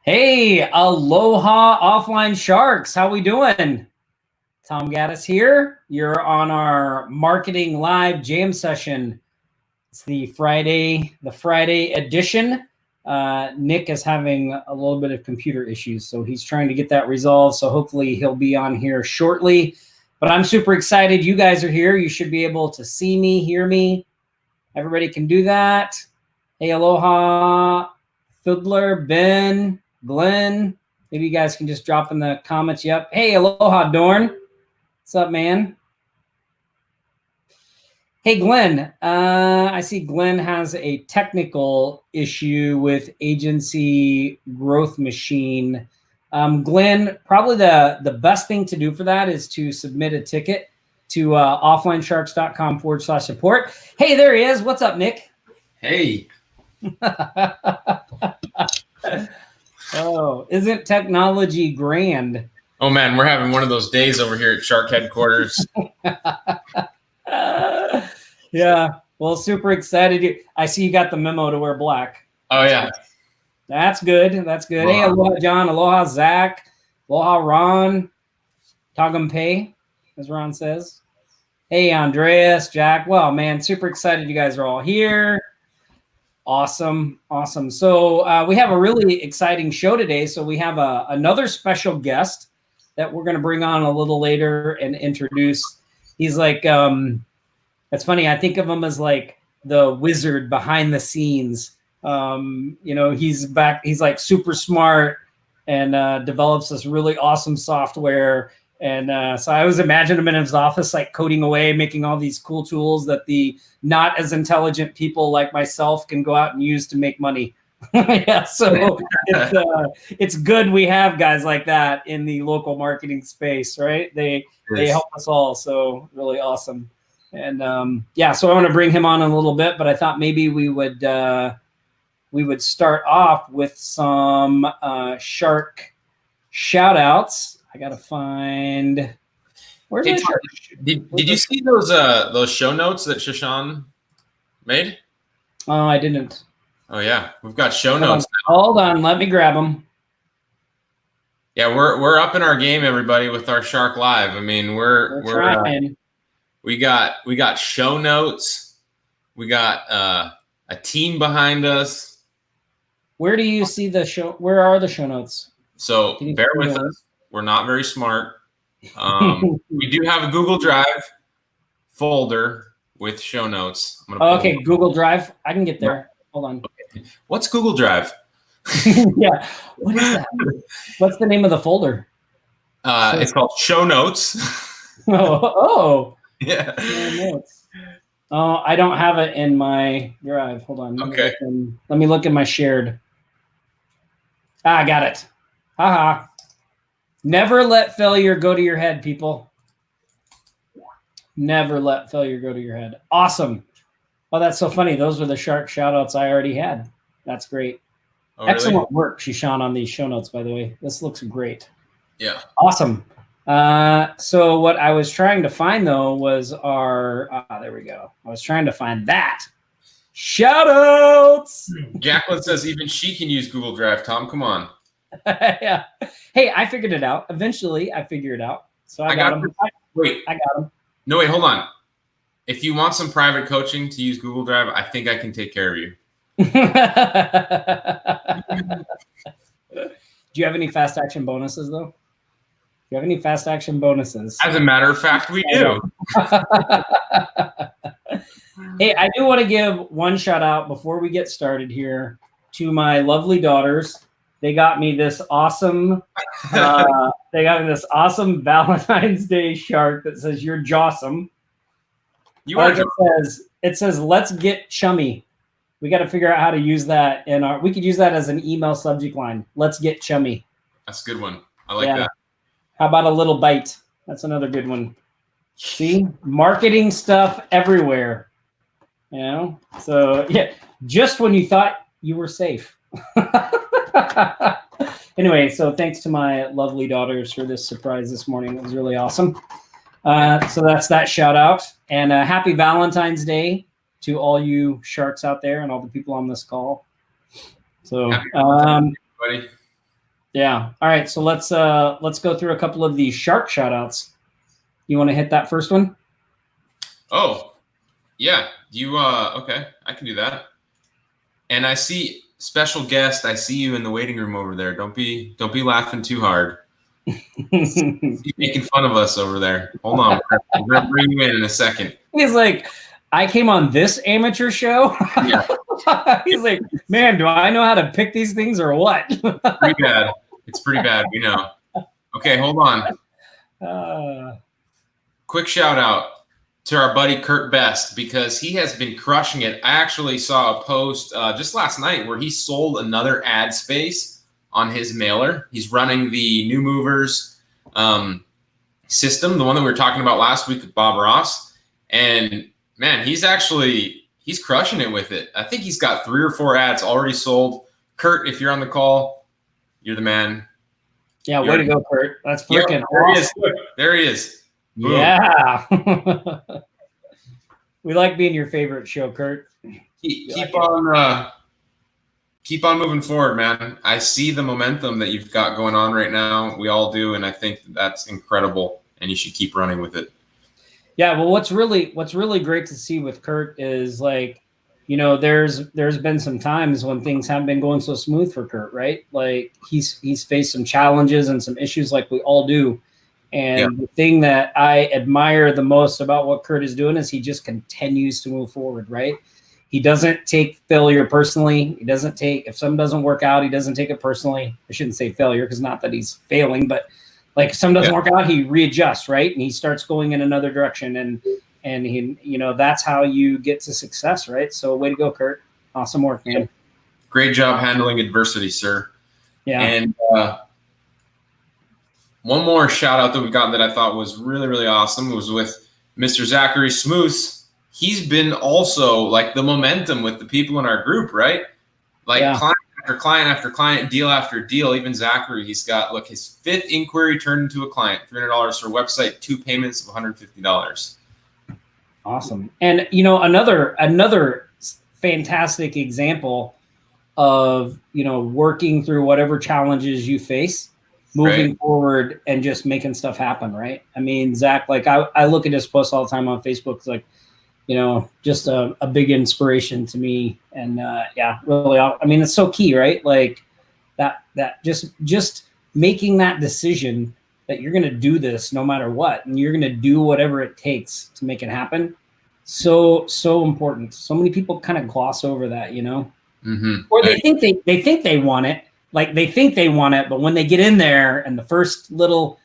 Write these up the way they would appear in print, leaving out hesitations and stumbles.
Hey, aloha offline sharks. How we doing? Tom Gaddis here. You're on our marketing live jam session. It's the Friday edition. Nick is having a little bit of computer issues, so he's trying to get that resolved. So hopefully he'll be on here shortly. But I'm super excited. You guys are here. You should be able to see me, hear me. Everybody can do that. Hey, aloha, Fiddler, Ben, Glenn. Maybe you guys can just drop in the comments. Yep. Hey, aloha, Dorn. What's up, man? Hey, Glenn. I see Glenn has a technical issue with Agency Growth Machine. Glenn, probably the best thing to do for that is to submit a ticket to offlinesharks.com/support. Hey, there he is. What's up, Nick? Hey. Oh, isn't technology grand? Oh, man, we're having one of those days over here at Shark headquarters. Yeah, well, super excited. I see you got the memo to wear black. Oh, yeah. That's good. That's good. Wow. Hey, aloha, John. Aloha, Zach. Aloha, Ron. Tagampe, as Ron says. Hey, Andreas, Jack. Well, man, super excited you guys are all here. Awesome. Awesome. So we have a really exciting show today. So we have another special guest that we're going to bring on a little later and introduce. He's like, it's funny. I think of him as like the wizard behind the scenes. He's like super smart and develops this really awesome software. And so I always imagine him in his office, like coding away, making all these cool tools that the not as intelligent people like myself can go out and use to make money. Yeah, so it's good we have guys like that in the local marketing space, right? They help us all, so really awesome. And so I want to bring him on in a little bit, but I thought maybe we would start off with some shark shout outs. I gotta find. Where's my shark? Did you see those show notes that Shashan made? Oh, I didn't. Oh yeah, we've got show notes. Hold on, let me grab them. Yeah, we're up in our game, everybody, with our Shark Live. I mean, we're trying. We got show notes. We got a team behind us. Where do you see the show? Where are the show notes? So bear with us. We're not very smart. We do have a Google Drive folder with show notes. Okay, Google Drive. I can get there. Hold on. Okay. What's Google Drive? Yeah. What is that? What's the name of the folder? It's called Show Notes. Oh. Yeah. Show notes. Oh, I don't have it in my Drive. Hold on. Okay. Let me look in my shared. I got it. Haha. Never let failure go to your head, people. Never let failure go to your head. Awesome. Oh, that's so funny. Those are the shark shout outs I already had. That's great. Oh, really? Excellent work, Shishan, on these show notes, by the way. This looks great. Yeah. Awesome. So what I was trying to find, though, was our there we go. I was trying to find that. Shout outs. Jacqueline says even she can use Google Drive. Tom, come on. Yeah. Hey, I figured it out. Eventually, I figured it out. So I got them. Wait. I got them. No, wait, hold on. If you want some private coaching to use Google Drive, I think I can take care of you. Do you have any fast action bonuses, though? Do you have any fast action bonuses? As a matter of fact, we do. Hey, I do want to give one shout out before we get started here to my lovely daughters. They got me this awesome. They got me this awesome Valentine's Day shark that says "You're jawsome." You are. It says "Let's get chummy." We got to figure out how to use that in our. We could use that as an email subject line. Let's get chummy. That's a good one. I like that. How about a little bite? That's another good one. See, marketing stuff everywhere. You know, so yeah, just when you thought you were safe. Anyway, so thanks to my lovely daughters for this surprise this morning. It was really awesome. So that's that shout out. And happy Valentine's Day to all you sharks out there and all the people on this call. So, everybody. Yeah. All right. So let's go through a couple of these shark shout outs. You want to hit that first one? Oh, yeah. You okay, I can do that. And I see special guest, I see you in the waiting room over there. Don't be laughing too hard. He's making fun of us over there. Hold on. We're gonna bring you in a second. He's like, I came on this amateur show. Yeah. He's like, man, do I know how to pick these things or what? Pretty bad. It's pretty bad. We know. Okay, hold on. Quick shout out to our buddy Kurt Best, because he has been crushing it. I actually saw a post just last night where he sold another ad space on his mailer. He's running the New Movers system, the one that we were talking about last week with Bob Ross. And man, he's crushing it with it. I think he's got 3 or 4 ads already sold. Kurt, if you're on the call, you're the man. Yeah, way to go, Kurt. That's freaking awesome. There he is. Boom. Yeah. We like being your favorite show, Kurt. Keep on moving forward, man. I see the momentum that you've got going on right now. We all do, and I think that's incredible, and you should keep running with it. Yeah, well, what's really great to see with Kurt is, like, you know, there's been some times when things haven't been going so smooth for Kurt, right? Like he's faced some challenges and some issues like we all do. And the thing that I admire the most about what Kurt is doing is he just continues to move forward, right? He doesn't take failure personally. He doesn't take, if something doesn't work out, he doesn't take it personally. I shouldn't say failure, because not that he's failing, but like if something doesn't work out, he readjusts, right? And he starts going in another direction. And he, you know, that's how you get to success, right? So way to go, Kurt. Awesome work, man. Great job handling adversity, sir. Yeah. And one more shout out that we got that I thought was really, really awesome was with Mr. Zachary Smooth. He's been also like the momentum with the people in our group, right? Like client after client after client, deal after deal. Even Zachary, he's got, look, his 5th inquiry turned into a client, $300 for a website, 2 payments of $150. Awesome. And, you know, another fantastic example of, you know, working through whatever challenges you face, moving forward and just making stuff happen, right? I mean, Zach, like I look at his posts all the time on Facebook. It's like, you know, just a big inspiration to me. And really, I mean, it's so key, right? Like that just making that decision that you're going to do this no matter what, and you're going to do whatever it takes to make it happen. So important. So many people kind of gloss over that, you know, or they think they want it. Like they think they want it, but when they get in there and the first little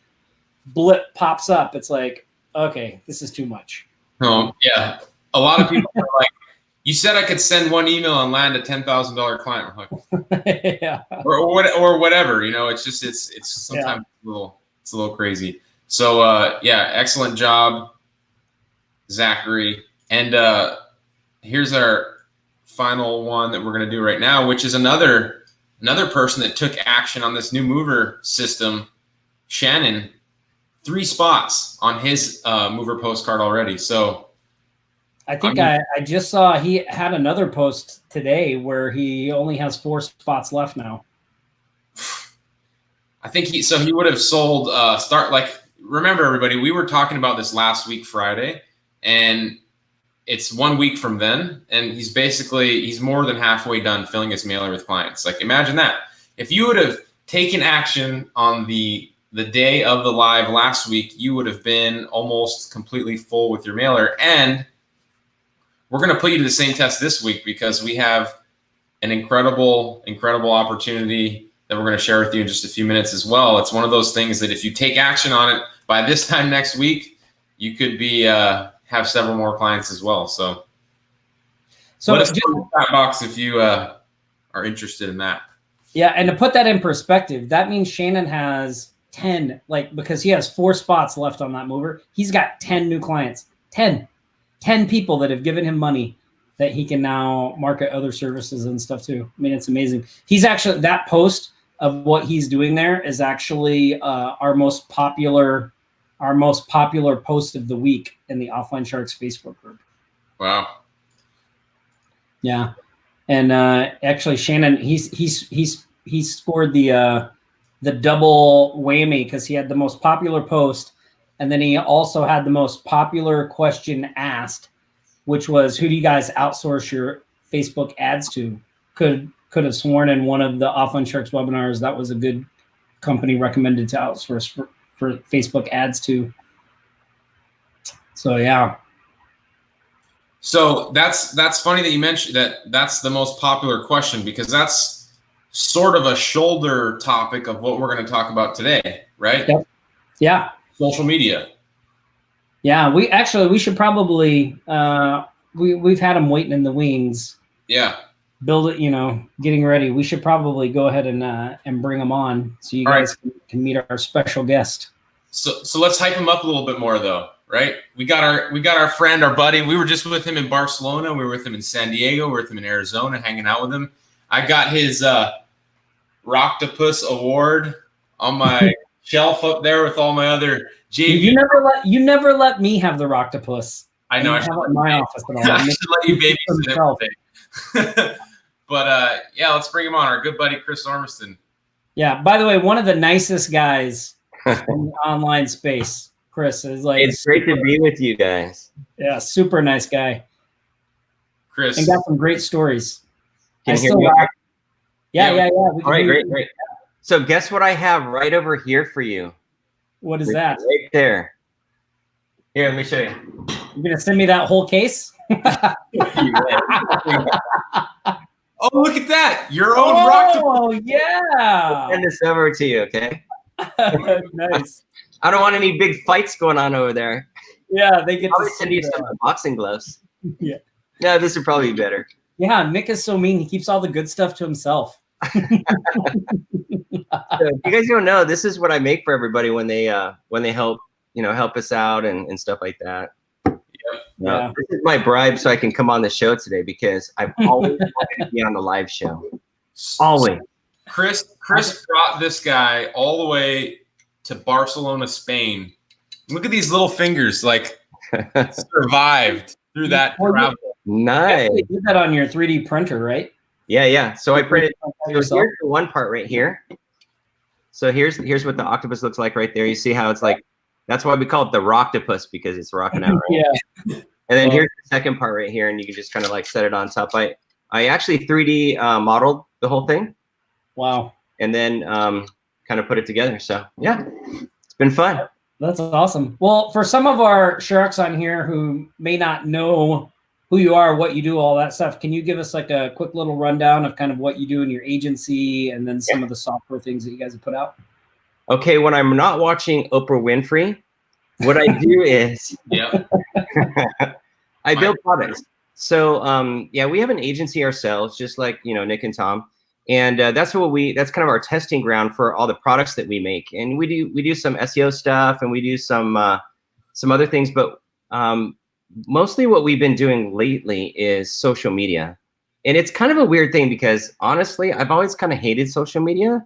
blip pops up, it's like, okay, this is too much. Oh yeah. A lot of people are like, you said I could send one email and land a $10,000 client. Like, yeah. Or whatever, you know, it's just, it's sometimes it's a little crazy. So excellent job, Zachary. And here's our final one that we're going to do right now, which is another person that took action on this new mover system. Shannon, 3 spots on his mover postcard already. So I think I just saw he had another post today where he only has 4 spots left now. I think he would have sold remember everybody, we were talking about this last week Friday, and it's 1 week from then, and he's more than halfway done filling his mailer with clients. Like, imagine that. If you would have taken action on the day of the live last week, you would have been almost completely full with your mailer. And we're going to put you to the same test this week, because we have an incredible opportunity that we're going to share with you in just a few minutes as well. It's one of those things that if you take action on it by this time next week, you could be have several more clients as well. So let us know in the chat box if you are interested in that. Yeah, and to put that in perspective, that means Shannon has 10, because he has 4 spots left on that mover. He's got 10 new clients, 10 people that have given him money that he can now market other services and stuff too. I mean, it's amazing. He's actually, that post of what he's doing there is actually our most popular post of the week in the Offline Sharks Facebook group. Wow. Yeah. And actually Shannon, he's scored the the double whammy because he had the most popular post, and then he also had the most popular question asked, which was, who do you guys outsource your Facebook ads to? Could have sworn in one of the Off on Sharks webinars that was a good company recommended to outsource for Facebook ads to. So yeah. So that's funny that you mentioned that. That's the most popular question, because that's sort of a shoulder topic of what we're going to talk about today, right? Yep. Yeah. Social media. Yeah, we should probably we've had them waiting in the wings. Yeah. Build it, getting ready. We should probably go ahead and bring them on so you guys can meet our special guest. So let's hype him up a little bit more, though, right? We got our friend, our buddy. We were just with him in Barcelona. We were with him in San Diego. We were with him in Arizona, hanging out with him. I got his Rocktopus award on my shelf up there with all my other JV. You never let me have the Rocktopus. I know. I should have it in my office. I should let you babysit everything. But yeah, let's bring him on. Our good buddy Chris Ormiston. Yeah. By the way, one of the nicest guys in the online space. Chris is like. It's great to be with you guys. Yeah, super nice guy. Chris, and got some great stories. Can you hear me? Yeah. All right, great. So guess what I have right over here for you? What is that? Right there. Here, let me show you. You're gonna send me that whole case? Oh, look at that! Your own Rocktopus. Oh, yeah. I'll send this over to you, okay? Nice. I don't want any big fights going on over there. Yeah, they get to send you some boxing gloves. Yeah. No, this would probably be better. Yeah, Nick is so mean. He keeps all the good stuff to himself. So if you guys don't know, this is what I make for everybody when they help us out and stuff like that. Yeah. This is my bribe so I can come on the show today, because I've always wanted to be on the live show. Always. Chris brought this guy all the way to Barcelona, Spain. Look at these little fingers, like survived through that travel. Nice. You did that on your 3D printer, right? Yeah. So I printed. So here's the one part right here. So here's what the octopus looks like right there. You see how it's like. That's why we call it the Rocktopus, because it's rocking out. Right? Yeah. And then here's the second part right here, and you can just kind of like set it on top. I actually 3D modeled the whole thing. Wow. And then kind of put it together. So yeah, it's been fun. That's awesome. Well, for some of our sharks on here who may not know who you are, what you do, all that stuff, can you give us like a quick little rundown of kind of what you do in your agency and then some of the software things that you guys have put out? Okay, when I'm not watching Oprah Winfrey, what I do is I build products. So yeah, we have an agency ourselves, just like Nick and Tom, and that's kind of our testing ground for all the products that we make. And we do some SEO stuff, and we do some other things, but mostly what we've been doing lately is social media. And it's kind of a weird thing, because honestly, I've always kind of hated social media.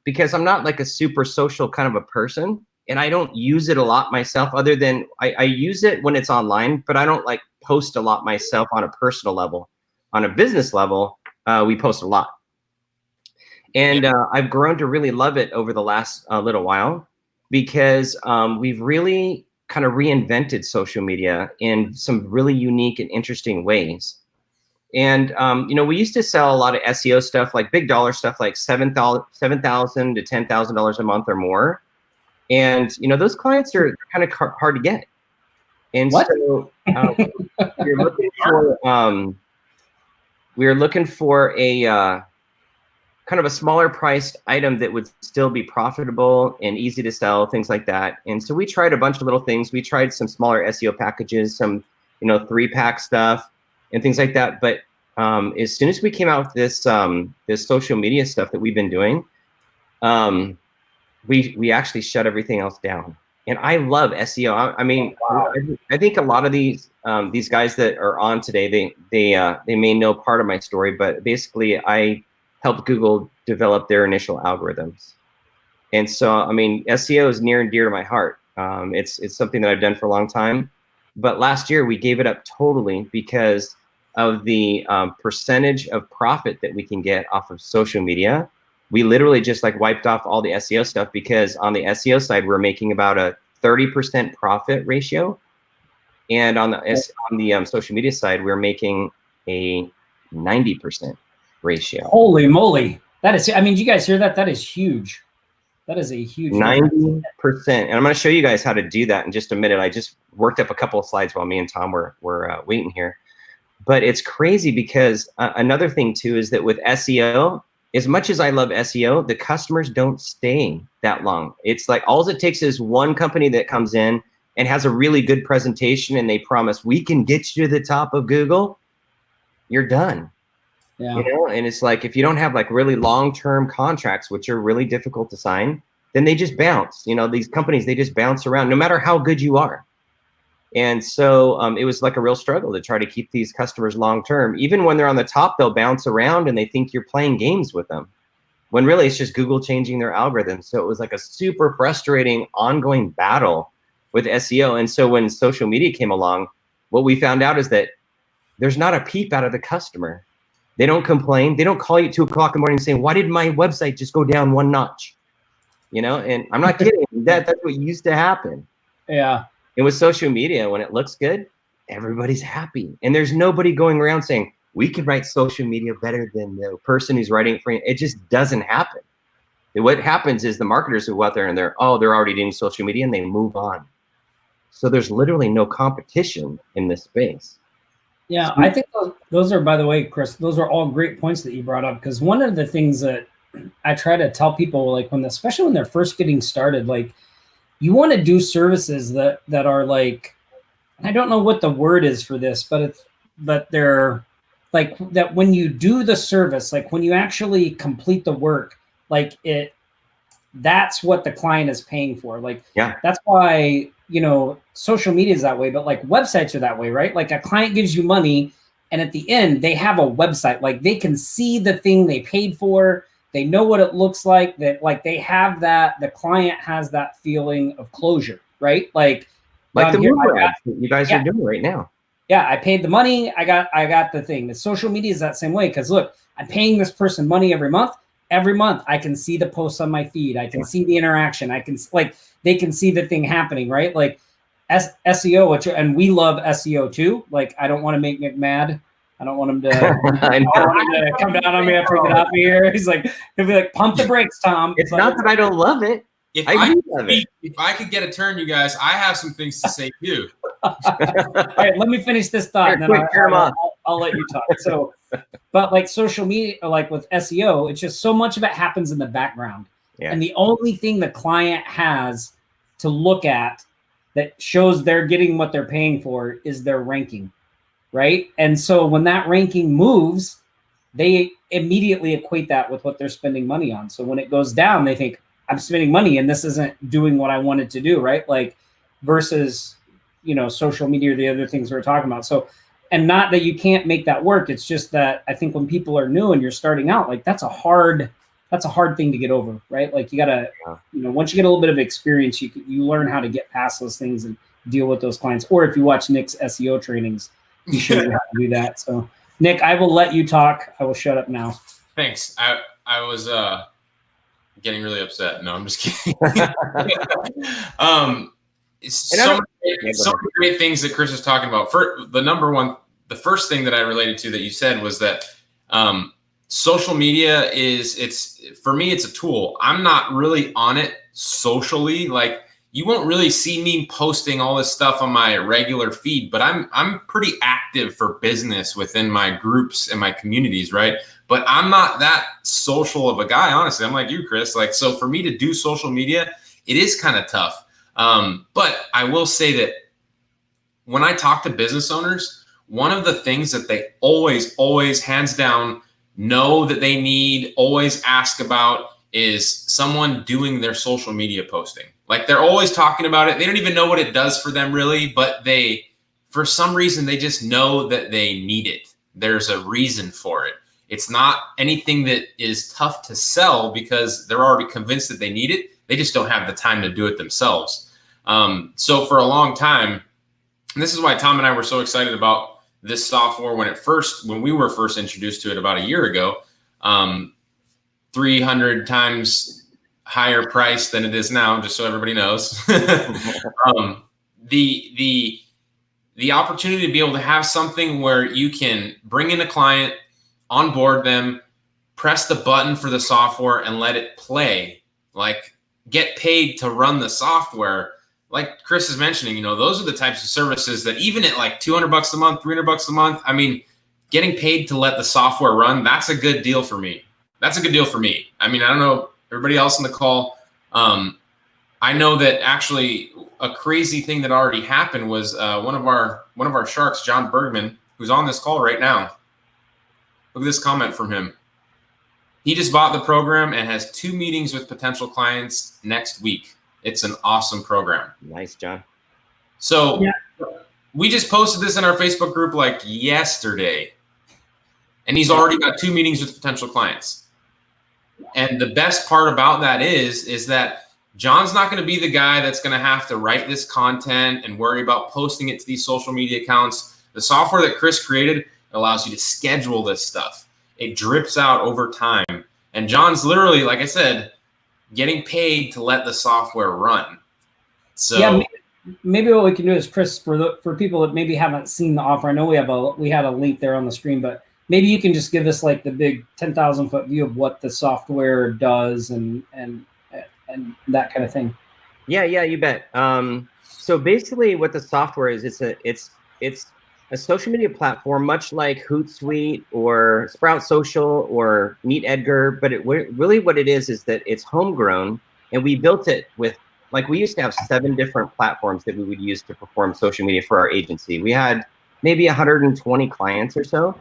Because I'm not like a super social kind of a person, and I don't use it a lot myself, other than I use it when it's online, but I don't like post a lot myself on a personal level. On a business level, we post a lot. And I've grown to really love it over the last little while, because we've really kind of reinvented social media in some really unique and interesting ways. And, we used to sell a lot of SEO stuff, like big dollar stuff, like $7,000 to $10,000 a month or more. And, those clients are kind of hard to get. And so we're looking for a kind of a smaller priced item that would still be profitable and easy to sell, things like that. And so we tried a bunch of little things. We tried some smaller SEO packages, some, 3-pack stuff, and things like that. But as soon as we came out with this this social media stuff that we've been doing, we actually shut everything else down. And I love SEO. I mean, I think a lot of these guys that are on today, they may know part of my story, but basically I helped Google develop their initial algorithms. And so, I mean, SEO is near and dear to my heart. It's something that I've done for a long time. But last year we gave it up totally because of the percentage of profit that we can get off of social media. we literally just like wiped off all the SEO stuff, because on the SEO side, we're making about a 30% profit ratio. And on the social media side, we're making a 90% ratio. Holy moly. That is, I mean, do you guys hear that? That is huge. That is a huge 90%. And I'm going to show you guys how to do that in just a minute. I just worked up a couple of slides while me and Tom were waiting here. But it's crazy because another thing too is that with SEO, as much as I love SEO, the customers don't stay that long. It's like all it takes is one company that comes in and has a really good presentation and they promise we can get you to the top of Google, you're done. Yeah. You know, and it's like if you don't have like really long-term contracts, which are really difficult to sign, then they just bounce. You know, these companies, they just bounce around no matter how good you are. And so it was like a real struggle to try to keep these customers long-term. Even when they're on the top, they'll bounce around and they think you're playing games with them, when really it's just Google changing their algorithm. So it was like a super frustrating ongoing battle with SEO. And so when social media came along, what we found out is that there's not a peep out of the customer. They don't complain. They don't call you at 2 o'clock in the morning saying, why did my website just go down 1 notch? You know, and I'm not kidding. That's what used to happen. Yeah. And with social media, when it looks good, everybody's happy. And there's nobody going around saying, we can write social media better than the person who's writing it for you. It just doesn't happen. And what happens is the marketers who go out there and they're already doing social media and they move on. So there's literally no competition in this space. Yeah, I think those are, by the way, Chris, those are all great points that you brought up, because one of the things that I try to tell people, like especially when they're first getting started, like you want to do services that are like, I don't know what the word is for this, but they're like that when you do the service, like when you actually complete the work, like that's what the client is paying for. Like, yeah, that's why, you know, social media is that way, but like websites are that way, right? Like a client gives you money and at the end they have a website, like they can see the thing they paid for. They know what it looks like, that like they have that, the client has that feeling of closure, right? Like the move ads that you guys are doing right now. Yeah, I paid the money. I got the thing. The social media is that same way, because look, I'm paying this person money every month. Every month I can see the posts on my feed. I can see the interaction. I can like they can see the thing happening, right? Like SEO, and we love SEO too. Like I don't want to make Nick mad. I don't want him to, I don't want him to come down on me after he get off me here. He's like, he'll be like, pump the brakes, Tom. It's not that I don't love it. If I could get a turn, you guys, I have some things to say too. All right, let me finish this thought, and then I'll let you talk. So, but like social media, like with SEO, it's just so much of it happens in the background. Yeah. And the only thing the client has to look at that shows they're getting what they're paying for is their ranking, right? And so when that ranking moves, they immediately equate that with what they're spending money on. So when it goes down, they think, I'm spending money and this isn't doing what I wanted to do, right? Like versus, you know, social media or the other things we're talking about. So, and not that you can't make that work. It's just that I think when people are new and you're starting out, like that's a hard thing to get over, right? Like you gotta, you know, once you get a little bit of experience, you learn how to get past those things and deal with those clients. Or if you watch Nick's SEO trainings, you should know how to do that. So Nick, I will let you talk. I will shut up now. Thanks. I was getting really upset. No, I'm just kidding. So many great things that Chris is talking about. The first thing that I related to that you said was that social media for me, it's a tool. I'm not really on it socially. Like you won't really see me posting all this stuff on my regular feed, but I'm pretty active for business within my groups and my communities, right? But I'm not that social of a guy, honestly. I'm like you, Chris. Like, so for me to do social media, it is kind of tough. But I will say that when I talk to business owners, one of the things that they always hands down know that they need, always ask about is someone doing their social media posting. Like they're always talking about it. They don't even know what it does for them really, but for some reason, they just know that they need it. There's a reason for it. It's not anything that is tough to sell because they're already convinced that they need it. They just don't have the time to do it themselves. So for a long time, and this is why Tom and I were so excited about this software when we were first introduced to it about a year ago. 300 times higher price than it is now, just so everybody knows. The opportunity to be able to have something where you can bring in a client, onboard them, press the button for the software and let it play, like get paid to run the software. Like Chris is mentioning, you know, those are the types of services that even at like $200 a month, $300 a month, I mean, getting paid to let the software run, that's a good deal for me. That's a good deal for me. I mean, I don't know everybody else on the call. I know that actually a crazy thing that already happened was one of our sharks, John Bergman, who's on this call right now. Look at this comment from him. He just bought the program and has 2 meetings with potential clients next week. It's an awesome program. Nice, John. So we just posted this in our Facebook group like yesterday, and he's already got 2 meetings with potential clients. And the best part about that is that John's not going to be the guy that's going to have to write this content and worry about posting it to these social media accounts. The software that Chris created allows you to schedule this stuff. It drips out over time. And John's literally, like I said, getting paid to let the software run. So yeah, maybe what we can do is, Chris, for people that maybe haven't seen the offer, I know we had a link there on the screen, but maybe you can just give us like the big 10,000 foot view of what the software does and that kind of thing. Yeah, you bet. So basically what the software is, it's a social media platform, much like Hootsuite or Sprout Social or Meet Edgar. But really what it is that it's homegrown, and we built it with, like, we used to have 7 different platforms that we would use to perform social media for our agency. We had maybe 120 clients or so.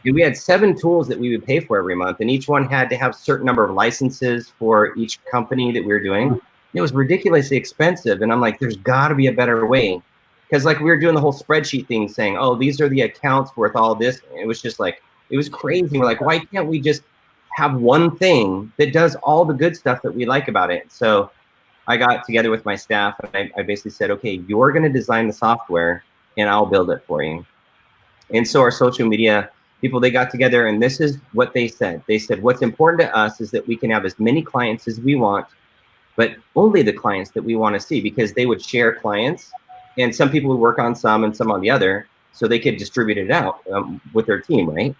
And we had 7 tools that we would pay for every month, and each one had to have a certain number of licenses for each company that we were doing. It was ridiculously expensive, and I'm like, there's got to be a better way. Because like we were doing the whole spreadsheet thing saying, oh, these are the accounts worth all this. It was just like, it was crazy. We're like, why can't we just have one thing that does all the good stuff that we like about it? So I got together with my staff, and I basically said, okay, you're going to design the software and I'll build it for you. And so our social media people, they got together, and this is what they said. They said, what's important to us is that we can have as many clients as we want, but only the clients that we want to see, because they would share clients. And some people would work on some and some on the other, so they could distribute it out with their team, right?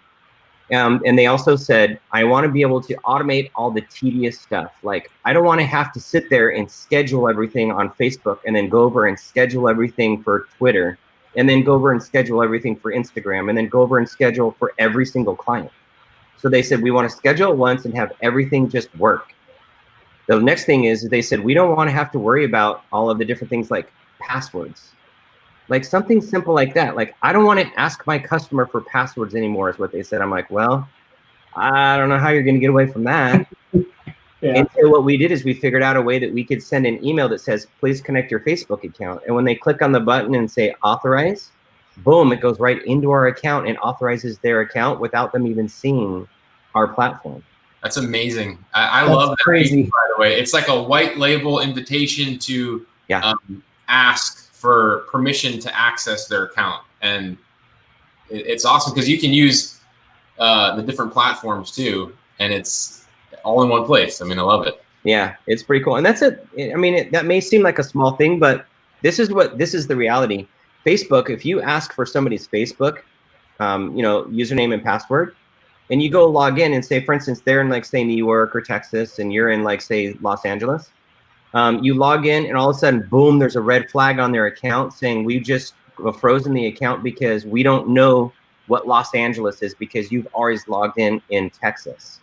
And they also said, I want to be able to automate all the tedious stuff. Like, I don't want to have to sit there and schedule everything on Facebook and then go over and schedule everything for Twitter, and then go over and schedule everything for Instagram, and then go over and schedule for every single client. So they said, we want to schedule it once and have everything just work. The next thing is, they said, we don't want to have to worry about all of the different things like passwords. Like something simple like that. Like, I don't want to ask my customer for passwords anymore, is what they said. I'm like, well, I don't know how you're going to get away from that. And so what we did is we figured out a way that we could send an email that says, please connect your Facebook account. And when they click on the button and say authorize, boom, it goes right into our account and authorizes their account without them even seeing our platform. That's amazing. I love that. Crazy. By the way, it's like a white label invitation to ask for permission to access their account. And it's awesome because you can use the different platforms too. And it's all in one place. I mean, I love it. Yeah, it's pretty cool. And that's it. I mean, that may seem like a small thing, but this is the reality. Facebook, if you ask for somebody's Facebook, username and password, and you go log in and say, for instance, they're in like, say, New York or Texas, and you're in like, say, Los Angeles, you log in and all of a sudden, boom, there's a red flag on their account saying we just frozen the account because we don't know what Los Angeles is because you've always logged in Texas.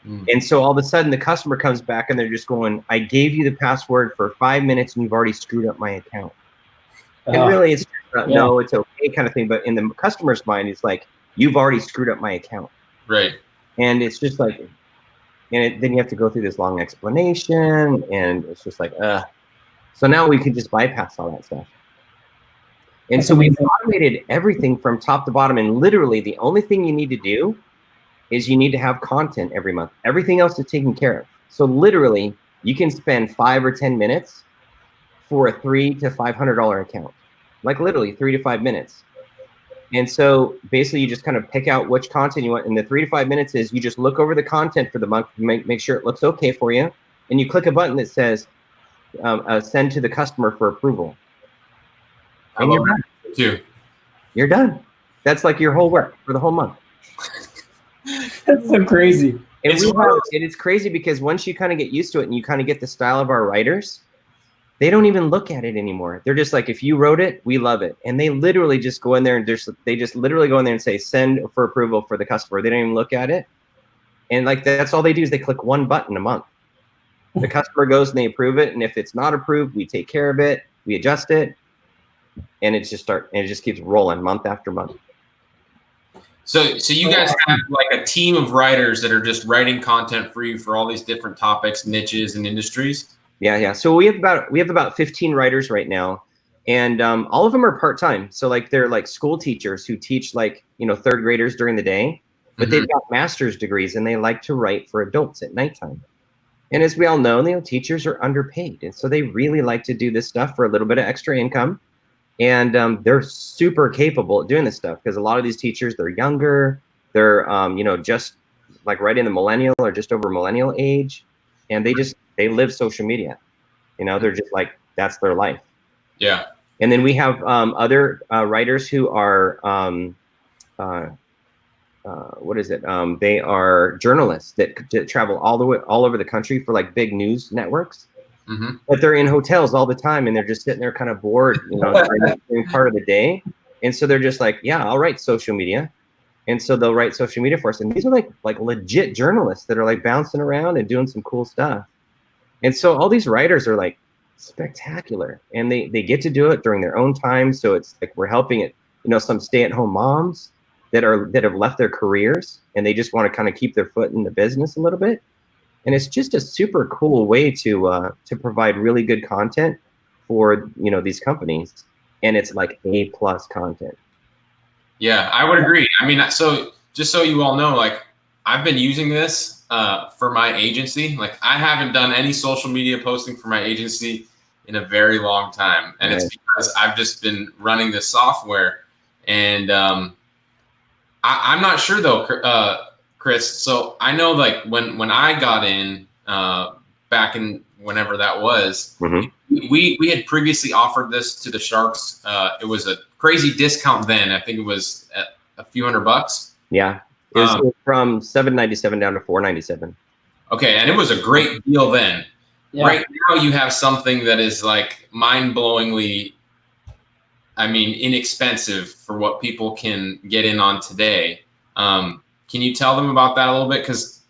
And so all of a sudden the customer comes back and they're just going, I gave you the password for 5 minutes and you've already screwed up my account. And really it's no, it's okay kind of thing. But in the customer's mind, it's like, you've already screwed up my account. Right. And it's just like, then you have to go through this long explanation, and it's just like, So now we can just bypass all that stuff. And so we've automated everything from top to bottom, and literally the only thing you need to do is you need to have content every month. Everything else is taken care of. So literally, you can spend 5 or 10 minutes for a $300 to $500 account. Like literally 3 to 5 minutes. And so basically you just kind of pick out which content you want. And the 3 to 5 minutes is you just look over the content for the month, make sure it looks okay for you. And you click a button that says, send to the customer for approval. And you're done. Too. You're done. That's like your whole work for the whole month. That's so crazy. And it is crazy because once you kind of get used to it and you kind of get the style of our writers, they don't even look at it anymore. They're just like, if you wrote it, we love it. And they literally just go in there and they just literally go in there and say, send for approval for the customer. They don't even look at it. And like, that's all they do is they click one button a month. The customer goes and they approve it. And if it's not approved, we take care of it. We adjust it. And it just keeps rolling month after month. So you guys have like a team of writers that are just writing content for you for all these different topics, niches, and industries? Yeah. So we have about 15 writers right now, and all of them are part-time. So like they're like school teachers who teach like, third graders during the day, but they've got master's degrees and they like to write for adults at nighttime. And as we all know, teachers are underpaid, and so they really like to do this stuff for a little bit of extra income. And they're super capable at doing this stuff because a lot of these teachers, they're younger, they're just like right in the millennial or just over millennial age, and they live social media. They're just like, that's their life. Yeah. And then we have other writers who are they are journalists that travel all over the country for like big news networks. But they're in hotels all the time and they're just sitting there kind of bored, during part of the day. And so they're just like, yeah, I'll write social media. And so they'll write social media for us. And these are like legit journalists that are like bouncing around and doing some cool stuff. And so all these writers are like spectacular, and they get to do it during their own time. So it's like we're helping it, some stay-at-home moms that have left their careers and they just want to kind of keep their foot in the business a little bit. And it's just a super cool way to provide really good content for these companies, and it's like A+ content. Yeah, I would agree. I mean, so just so you all know, like I've been using this for my agency. Like I haven't done any social media posting for my agency in a very long time, and it's because I've just been running this software. And I'm not sure though. Chris, so I know like when I got in back in whenever that was, we had previously offered this to the Sharks. It was a crazy discount then. I think it was at a few $100. Yeah, it was from $7.97 down to $4.97. Okay, and it was a great deal then. Yeah. Right now you have something that is like mind-blowingly, inexpensive for what people can get in on today. Can you tell them about that a little bit? Because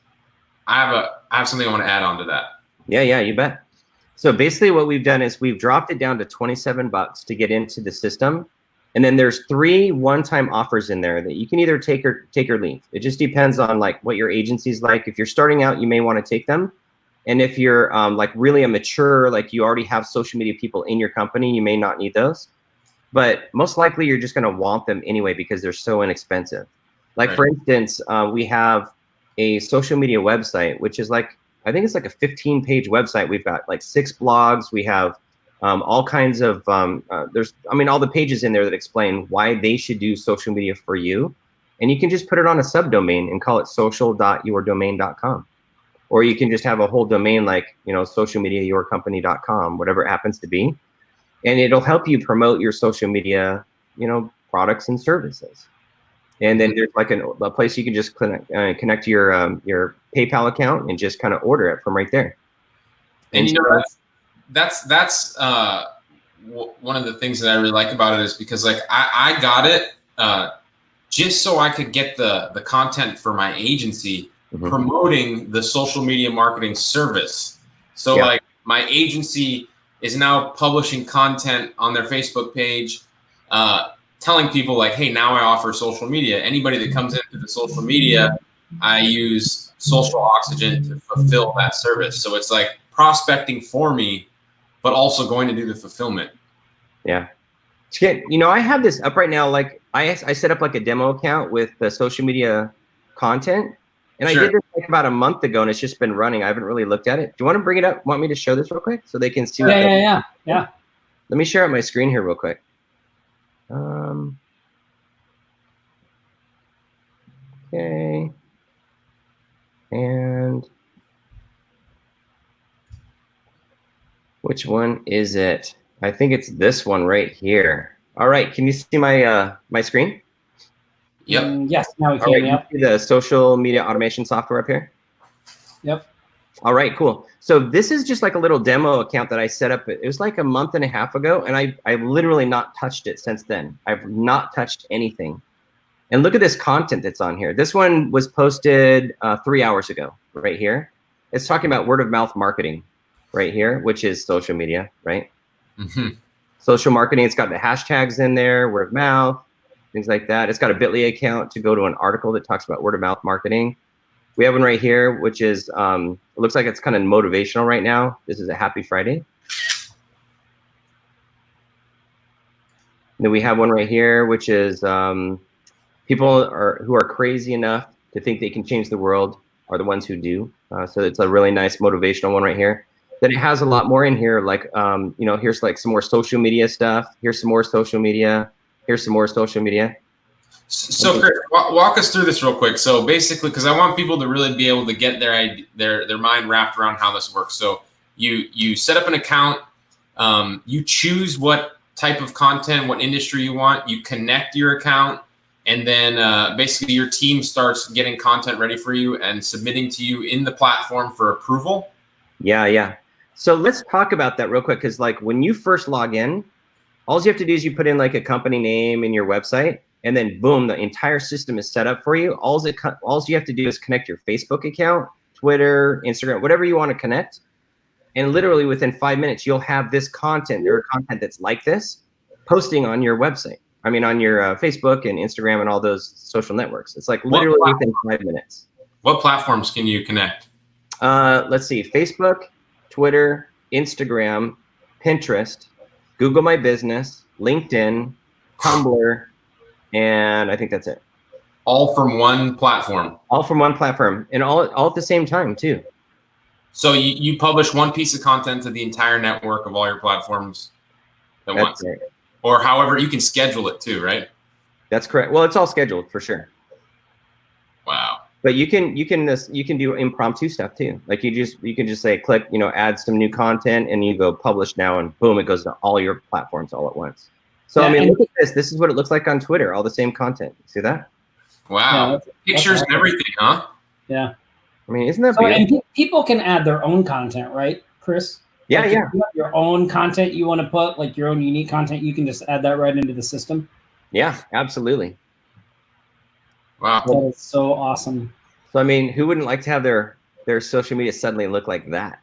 I have something I want to add on to that. Yeah, you bet. So basically what we've done is we've dropped it down to $27 to get into the system. And then there's 3 one-time offers in there that you can either take or leave. It just depends on like what your agency's like. If you're starting out, you may want to take them. And if you're like really a mature, like you already have social media people in your company, you may not need those. But most likely you're just going to want them anyway because they're so inexpensive. Like for instance, we have a social media website, which is like, I think it's like a 15-page website. We've got like 6 blogs. We have all kinds of, there's all the pages in there that explain why they should do social media for you. And you can just put it on a subdomain and call it social.yourdomain.com. Or you can just have a whole domain like, socialmediayourcompany.com, whatever it happens to be. And it'll help you promote your social media, products and services. And then there's like a place you can just connect your PayPal account and just kind of order it from right there. And that's one of the things that I really like about it is because like I got it just so I could get the content for my agency promoting the social media marketing service. So like my agency is now publishing content on their Facebook page, telling people like, hey, now I offer social media. Anybody that comes into the social media, I use Social Oxygen to fulfill that service. So it's like prospecting for me, but also going to do the fulfillment. Yeah. I have this up right now. Like I set up like a demo account with the social media content. And I did this like about a month ago and it's just been running. I haven't really looked at it. Do you want to bring it up? Want me to show this real quick so they can see? Yeah. Let me share out my screen here real quick. Okay. And which one is it? I think it's this one right here. All right, can you see my my screen? Yep. Yes, now we can. All right, Yep. you see the social media automation software up here? Yep. All right, cool. So this is just like a little demo account that I set up. It was like a month and a half ago, and I've literally not touched it since then. I've not touched anything. And look at this content that's on here. This one was posted 3 hours ago, right here. It's talking about word of mouth marketing right here, which is social media, right? Mm-hmm. Social marketing, it's got the hashtags in there, word of mouth, things like that. It's got a Bitly account to go to an article that talks about word of mouth marketing. We have one right here, which is, it looks like it's kind of motivational right now. This is a happy Friday. And then we have one right here, which is people who are crazy enough to think they can change the world are the ones who do. So it's a really nice motivational one right here. Then it has a lot more in here, like, you know, here's like some more social media stuff. Here's some more social media. Here's some more social media. So Chris, walk us through this real quick. So basically, because I want people to really be able to get their mind wrapped around how this works. So you set up an account, you choose what type of content, what industry you want, you connect your account, and then basically your team starts getting content ready for you and submitting to you in the platform for approval. Yeah. So let's talk about that real quick, because like when you first log in, all you have to do is you put in like a company name in your website, and then boom, the entire system is set up for you. All you have to do is connect your Facebook account, Twitter, Instagram, whatever you want to connect. And literally within 5 minutes, you'll have this content or content that's like this posting on your website. I mean, on your Facebook and Instagram and all those social networks. It's like literally within 5 minutes. What platforms can you connect? Let's see, Facebook, Twitter, Instagram, Pinterest, Google My Business, LinkedIn, Tumblr, and I think that's it. All from one platform. All from one platform, and all at the same time too. So you publish one piece of content to the entire network of all your platforms at once, right. Or however you can schedule it too, right? That's correct. Well, it's all scheduled for sure. Wow. But you can do impromptu stuff too. Like you can just say click, you know, add some new content, and you go publish now, and boom, it goes to all your platforms all at once. So yeah, I mean, look at this. This is what it looks like on Twitter. All the same content. See that? Wow. Yeah, pictures and everything, huh? Yeah. I mean, isn't that beautiful? And people can add their own content, right, Chris? Yeah, like yeah. If you have your own content you want to put, like your own unique content, you can just add that right into the system. Yeah, absolutely. Wow. That is so awesome. So I mean, who wouldn't like to have their social media suddenly look like that?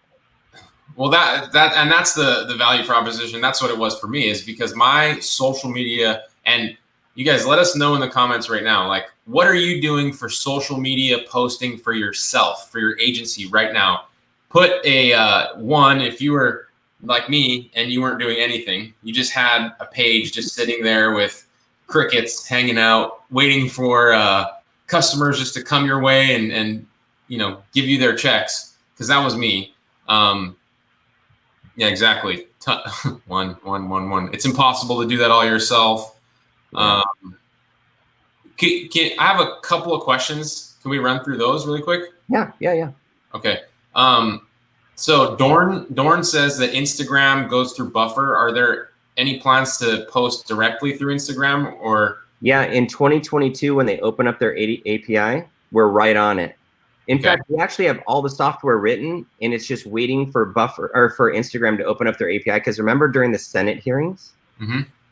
Well, that's the value proposition. That's what it was for me, is because my social media, and you guys let us know in the comments right now, like, what are you doing for social media posting for yourself, for your agency right now? Put a one, if you were like me and you weren't doing anything, you just had a page just sitting there with crickets hanging out, waiting for customers just to come your way and you know, give you their checks, because that was me. Yeah, exactly. One. It's impossible to do that all yourself. Yeah. I have a couple of questions. Can we run through those really quick? Yeah. Okay. So Dorn says that Instagram goes through Buffer. Are there any plans to post directly through Instagram, or? Yeah, in 2022, when they open up their API, we're right on it. In fact, we actually have all the software written, and it's just waiting for Buffer or for Instagram to open up their API. Because remember, during the Senate hearings,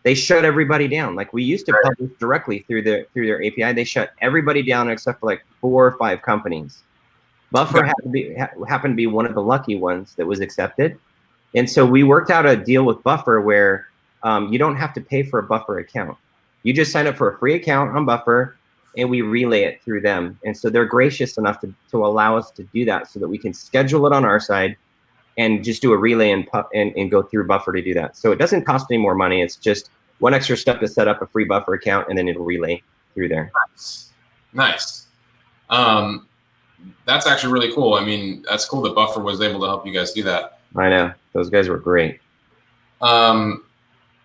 they shut everybody down. Like we used to publish directly through their API. They shut everybody down except for like 4 or 5 companies. Buffer happened to be one of the lucky ones that was accepted, and so we worked out a deal with Buffer where you don't have to pay for a Buffer account. You just sign up for a free account on Buffer, and we relay it through them. And so they're gracious enough to allow us to do that, so that we can schedule it on our side and just do a relay and go through Buffer to do that. So it doesn't cost any more money. It's just one extra step to set up a free Buffer account, and then it'll relay through there. Nice. That's actually really cool. I mean, that's cool that Buffer was able to help you guys do that. I know. Those guys were great.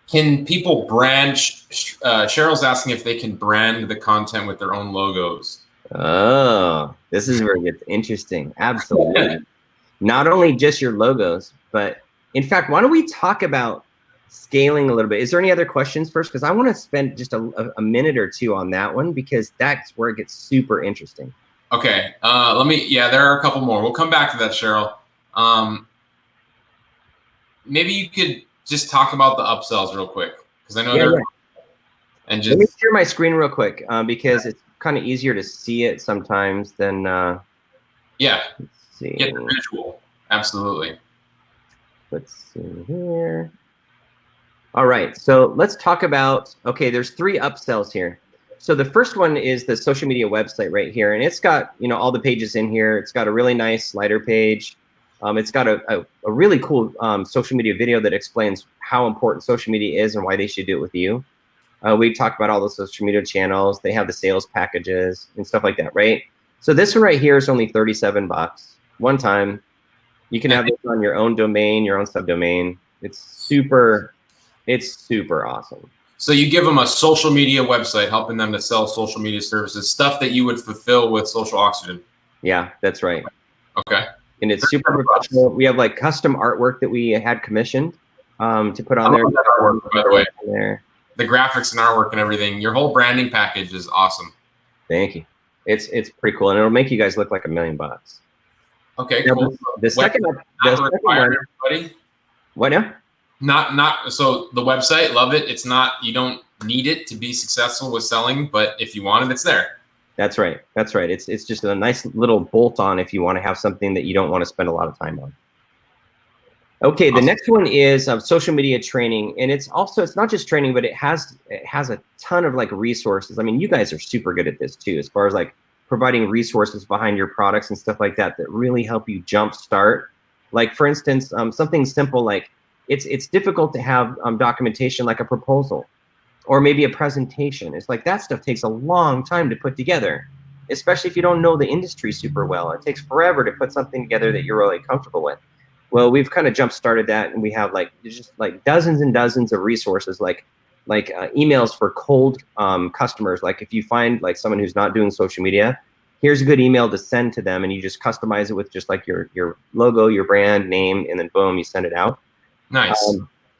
Can people brand? Cheryl's asking if they can brand the content with their own logos. Oh, this is where it gets interesting. Absolutely. Not only just your logos, but in fact, why don't we talk about scaling a little bit? Is there any other questions first? Because I want to spend just a minute or two on that one, because that's where it gets super interesting. Okay. There are a couple more. We'll come back to that, Cheryl. Maybe you could just talk about the upsells real quick, because I know they're. And just, let me share my screen real quick, because it's kind of easier to see it sometimes than. Yeah. Let's see. Get the visual. Absolutely. Let's see here. All right, so let's talk about, okay, there's 3 upsells here. So the first one is the social media website right here, and it's got, you know, all the pages in here. It's got a really nice slider page. It's got a really cool social media video that explains how important social media is and why they should do it with you. We talk about all the social media channels. They have the sales packages and stuff like that, right? So this one right here is only $37 one time. You can have this on your own domain, your own subdomain. It's super awesome. So you give them a social media website, helping them to sell social media services, stuff that you would fulfill with Social Oxygen. Yeah, that's right. Okay. And it's super professional. We have like custom artwork that we had commissioned to put on there. That artwork, by the way. There. The graphics and artwork and everything. Your whole branding package is awesome. Thank you. It's pretty cool, and it'll make you guys look like $1 million. Okay, now, cool. The second one. Everybody? What now? Not so the website, love it. It's not, you don't need it to be successful with selling, but if you want it, it's there. That's right. That's right. It's just a nice little bolt on if you want to have something that you don't want to spend a lot of time on. Okay, the next one is social media training, and it's not just training, but it has a ton of like resources. I mean, you guys are super good at this too, as far as like providing resources behind your products and stuff like that really help you jumpstart. Like for instance, something simple like it's difficult to have documentation like a proposal or maybe a presentation. It's like that stuff takes a long time to put together, especially if you don't know the industry super well. It takes forever to put something together that you're really comfortable with. Well, we've kind of jump-started that, and we have like just like dozens and dozens of resources, like emails for cold customers. Like if you find like someone who's not doing social media, here's a good email to send to them, and you just customize it with just like your logo, your brand name, and then boom, you send it out. Nice.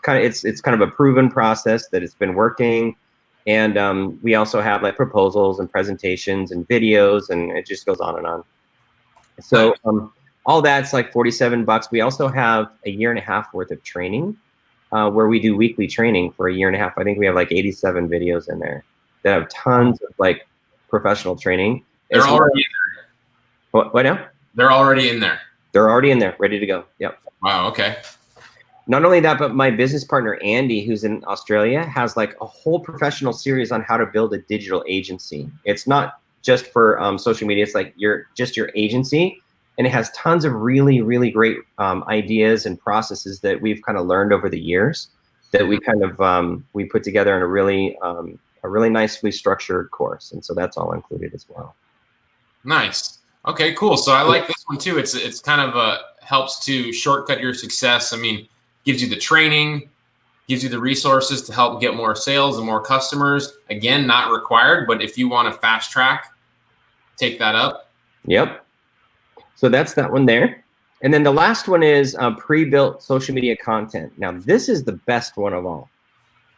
It's kind of a proven process that it's been working, and we also have like proposals and presentations and videos, and it just goes on and on. So. All that's like $47. We also have a 1.5 years worth of training where we do weekly training for a 1.5 years. I think we have like 87 videos in there that have tons of like professional training. They're already in there. What now? They're already in there. They're already in there, ready to go. Yep. Wow, okay. Not only that, but my business partner, Andy, who's in Australia, has like a whole professional series on how to build a digital agency. It's not just for social media. It's like your agency. And it has tons of really, really great ideas and processes that we've kind of learned over the years that we kind of we put together in a really nicely structured course. And so that's all included as well. Nice. Okay, cool. So I like this one too. It's kind of helps to shortcut your success. I mean, gives you the training, gives you the resources to help get more sales and more customers. Again, not required, but if you want to fast track, take that up. Yep. So that's that one there. And then the last one is pre-built social media content. Now, this is the best one of all.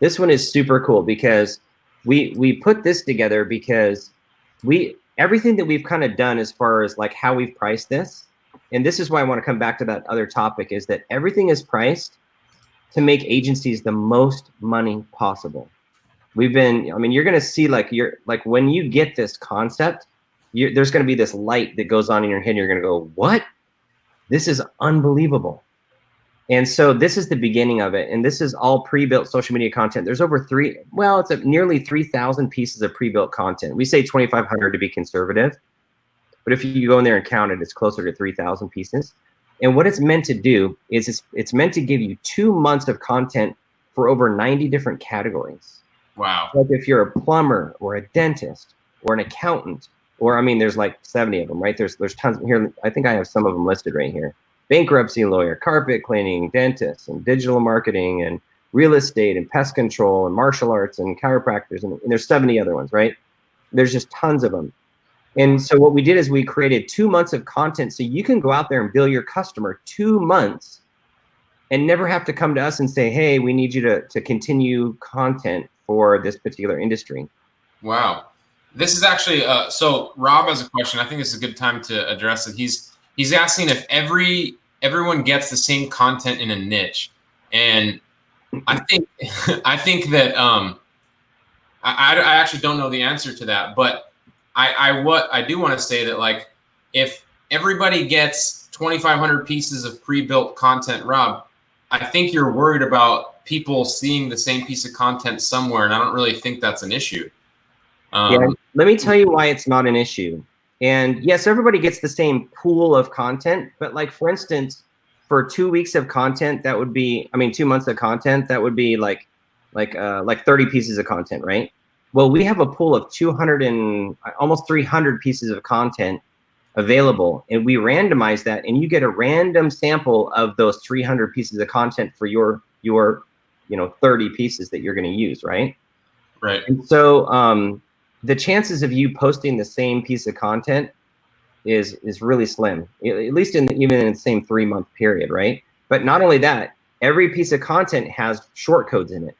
This one is super cool because we put this together because everything that we've kind of done as far as like how we've priced this, and this is why I want to come back to that other topic, is that everything is priced to make agencies the most money possible. You're going to see like when you get this concept, there's going to be this light that goes on in your head. And you're going to go, what? This is unbelievable. And so this is the beginning of it. And this is all pre-built social media content. There's over nearly 3,000 pieces of pre-built content. We say 2,500 to be conservative. But if you go in there and count it, it's closer to 3,000 pieces. And what it's meant to do is it's meant to give you 2 months of content for over 90 different categories. Wow. Like if you're a plumber or a dentist or an accountant, or I mean, there's like 70 of them, right? There's tons here. I think I have some of them listed right here. Bankruptcy lawyer, carpet cleaning, dentists, and digital marketing, and real estate, and pest control, and martial arts, and chiropractors, and there's 70 other ones, right? There's just tons of them. And so what we did is we created 2 months of content so you can go out there and bill your customer 2 months and never have to come to us and say, hey, we need you to continue content for this particular industry. Wow. This is actually, so Rob has a question. I think it's a good time to address it. He's asking if everyone gets the same content in a niche. And I think that I actually don't know the answer to that, but I do want to say that, like, if everybody gets 2,500 pieces of pre-built content, Rob, I think you're worried about people seeing the same piece of content somewhere, and I don't really think that's an issue. Yeah, let me tell you why it's not an issue. And yes, everybody gets the same pool of content, but like, for instance, for 2 weeks of content, that would be, 2 months of content, that would be like 30 pieces of content, right? Well, we have a pool of 200 and almost 300 pieces of content available, and we randomize that, and you get a random sample of those 300 pieces of content for your 30 pieces that you're going to use, right? Right. And so the chances of you posting the same piece of content is really slim, at least even in the same 3-month period, right? But not only that, every piece of content has short codes in it.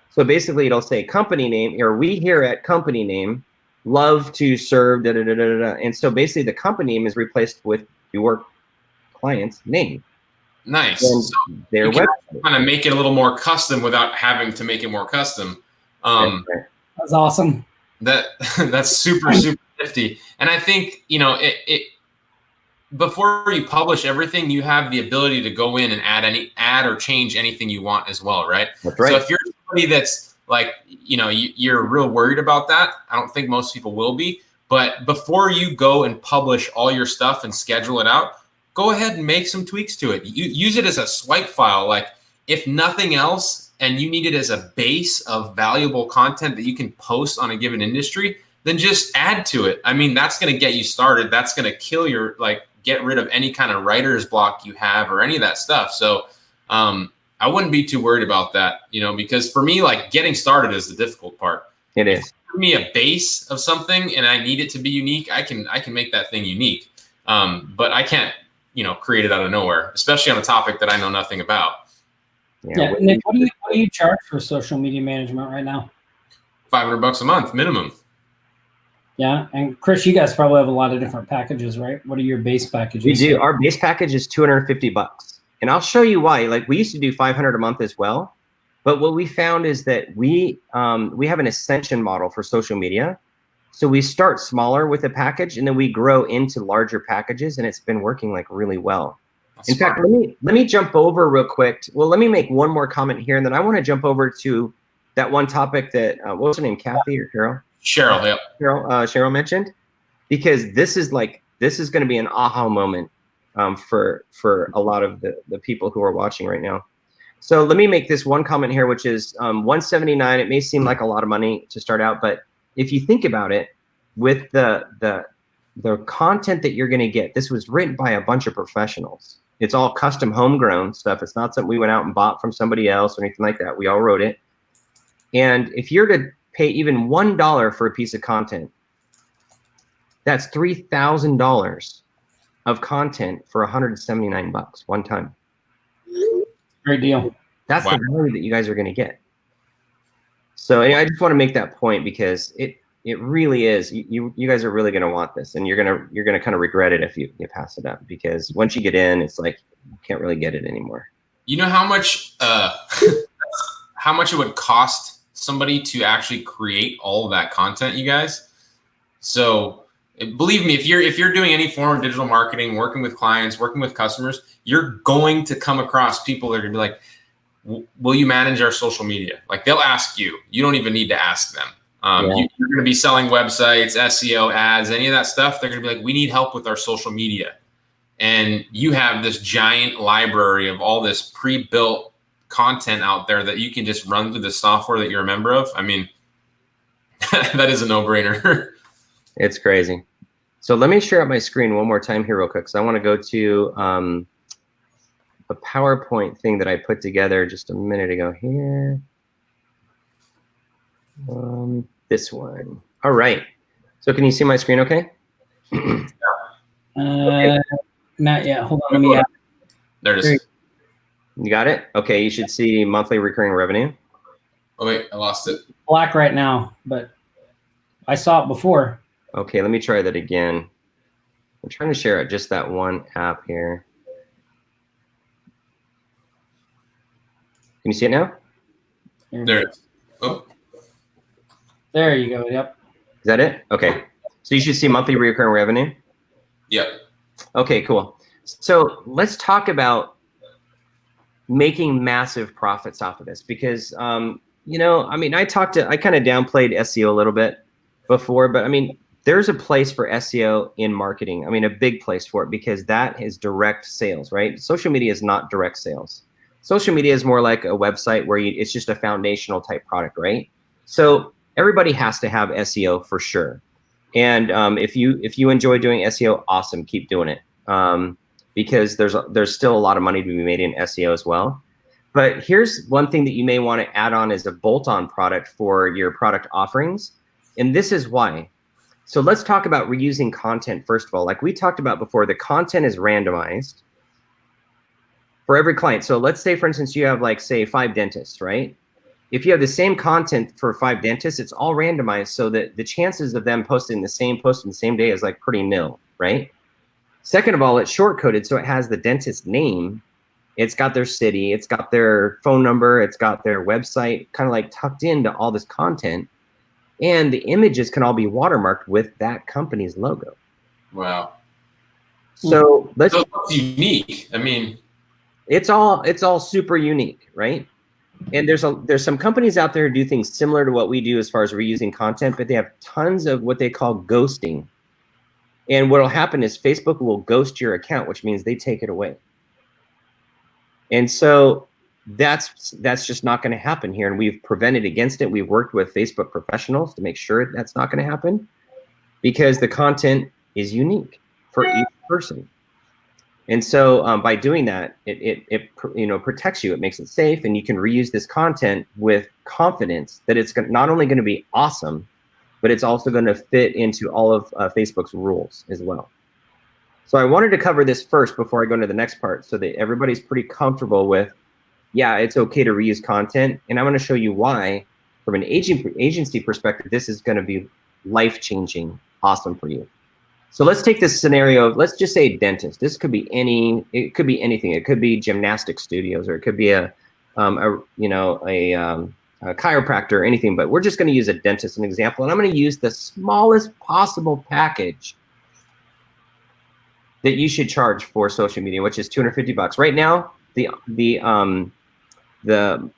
So basically, it'll say company name, or we here at company name love to serve da da da da da. And so basically, the company name is replaced with your client's name. Nice. And so their you website. Kind of make it a little more custom without having to make it more custom. That's awesome. That's super nifty. And I think, it before you publish everything, you have the ability to go in and add or change anything you want as well, right? That's right. So if you're somebody that's like, you're real worried about that, I don't think most people will be. But before you go and publish all your stuff and schedule it out, go ahead and make some tweaks to it. Use it as a swipe file. Like, if nothing else, and you need it as a base of valuable content that you can post on a given industry, then just add to it. I mean, that's going to get you started. That's going to kill your, get rid of any kind of writer's block you have or any of that stuff. So I wouldn't be too worried about that, because for me, getting started is the difficult part. It is. Give me a base of something and I need it to be unique, I can make that thing unique. But I can't, create it out of nowhere, especially on a topic that I know nothing about. Yeah. Nick, what do you charge for social media management right now? $500 a month minimum. Yeah. And Chris, you guys probably have a lot of different packages, right? What are your base packages? We do. Our base package is $250. And I'll show you why. We used to do $500 a month as well. But what we found is that we have an ascension model for social media. So we start smaller with a package, and then we grow into larger packages, and it's been working really well. That's In fact, let me jump over real quick. Well, let me make one more comment here, and then I want to jump over to that one topic that what was her name, Kathy or Carol? Cheryl, yeah. Cheryl mentioned, because this is going to be an aha moment for a lot of the people who are watching right now. So let me make this one comment here, which is $179. It may seem like a lot of money to start out, but if you think about it, with the content that you're going to get, this was written by a bunch of professionals. It's all custom homegrown stuff. It's not something we went out and bought from somebody else or anything like that. We all wrote it. And if you're to pay even $1 for a piece of content, that's $3,000 of content for $179 one time. Great deal. That's the value that you guys are going to get. So anyway, I just want to make that point because it really is. You guys are really going to want this, and you're gonna kind of regret it if you pass it up, because once you get in, it's like you can't really get it anymore. You know how much how much it would cost somebody to actually create all of that content, you guys? So believe me, if you're doing any form of digital marketing, working with clients, working with customers, you're going to come across people that are gonna be like, will you manage our social media? They'll ask you. You don't even need to ask them. You're going to be selling websites, SEO, ads, any of that stuff. They're going to be like, we need help with our social media. And you have this giant library of all this pre-built content out there that you can just run through the software that you're a member of. I mean, that is a no-brainer. It's crazy. So let me share out my screen one more time here real quick, because I want to go to a PowerPoint thing that I put together just a minute ago here. This one. All right. So can you see my screen okay? Okay. Not yet. Hold on. Let me. There it is. You got it? Okay. You should see monthly recurring revenue. Oh, wait. I lost it. Black right now, but I saw it before. Okay. Let me try that again. I'm trying to share it, just that one app here. Can you see it now? There it is. Oh. There you go. Yep. Is that it? Okay. So you should see monthly recurring revenue. Yep. Okay, cool. So let's talk about making massive profits off of this because, you know, I mean, I kind of downplayed SEO a little bit before, but I mean, there's a place for SEO in marketing. I mean, a big place for it because that is direct sales, right? Social media is not direct sales. Social media is more like a website where it's just a foundational type product, right? So everybody has to have SEO for sure. And if you enjoy doing SEO, awesome, keep doing it. Because there's still a lot of money to be made in SEO as well. But here's one thing that you may want to add on as a bolt-on product for your product offerings. And this is why. So let's talk about reusing content first of all. Like we talked about before, the content is randomized for every client. So let's say, for instance, you have like, say, 5 dentists, right? If you have the same content for 5 dentists, it's all randomized so that the chances of them posting the same post in the same day is like pretty nil, right? Second of all, it's short-coded, so it has the dentist's name. It's got their city, it's got their phone number, it's got their website, kind of like tucked into all this content. And the images can all be watermarked with that company's logo. Wow. So that's unique. I mean, it's all super unique, right? And there's some companies out there who do things similar to what we do as far as reusing content, but they have tons of what they call ghosting. And what will happen is Facebook will ghost your account, which means they take it away. And so that's just not going to happen here. And we've prevented against it. We've worked with Facebook professionals to make sure that's not going to happen because the content is unique for each person. And so by doing that, it protects you. It makes it safe, and you can reuse this content with confidence that it's not only going to be awesome, but it's also going to fit into all of Facebook's rules as well. So I wanted to cover this first before I go into the next part so that everybody's pretty comfortable with, yeah, it's okay to reuse content. And I'm going to show you why, from an agency perspective, this is going to be life-changing, awesome for you. So let's take this scenario of, let's just say dentist. This could be anything. It could be gymnastic studios, or it could be a chiropractor or anything, but we're just going to use a dentist as an example. And I'm going to use the smallest possible package that you should charge for social media, which is $250. Right now, the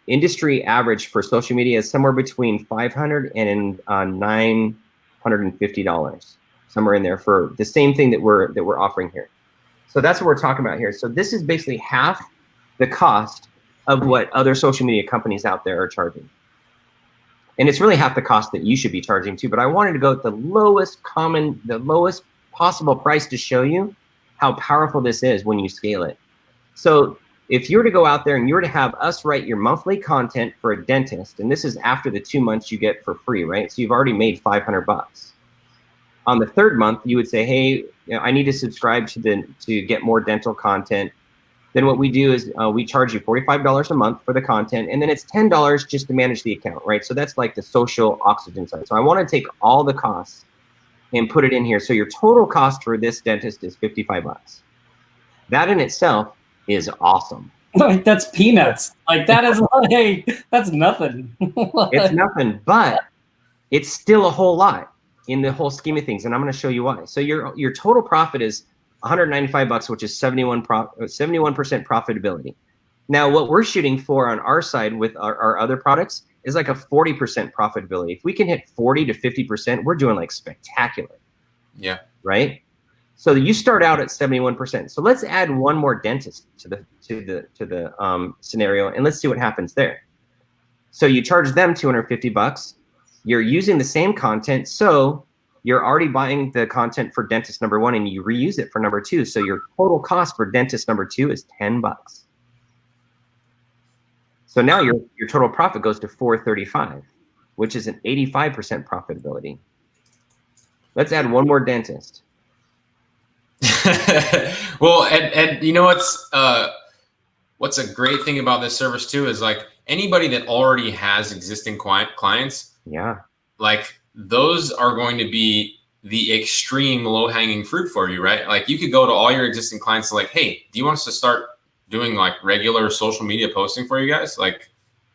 industry average for social media is somewhere between $500 and $950, somewhere in there for the same thing that we're offering here. So that's what we're talking about here. So this is basically half the cost of what other social media companies out there are charging. And it's really half the cost that you should be charging too, but I wanted to go with the lowest possible price to show you how powerful this is when you scale it. So if you were to go out there and you were to have us write your monthly content for a dentist, and this is after the 2 months you get for free, right? So you've already made $500. On the 3rd month, you would say, hey, I need to subscribe to get more dental content. Then what we do is we charge you $45 a month for the content, and then it's $10 just to manage the account, right? So that's like the social oxygen side. So I want to take all the costs and put it in here. So your total cost for this dentist is $55. That in itself is awesome. Like that's peanuts. Like that is like, that's nothing. It's nothing, but it's still a whole lot in the whole scheme of things, and I'm going to show you why. So your total profit is $195, which is 71% profitability. Now, what we're shooting for on our side with our other products is like a 40% profitability. If we can hit 40 to 50%, we're doing like spectacular. Yeah. Right. So you start out at 71%. So let's add one more dentist to the scenario, and let's see what happens there. So you charge them $250. You're using the same content, so you're already buying the content for dentist number 1, and you reuse it for number 2. So your total cost for dentist number 2 is $10. So now your total profit goes to $435, which is an 85% profitability. Let's add one more dentist. Well, and you know what's a great thing about this service too is like anybody that already has existing clients, like those are going to be the extreme low-hanging fruit for you, right? Like you could go to all your existing clients and like, hey, do you want us to start doing like regular social media posting for you guys? Like,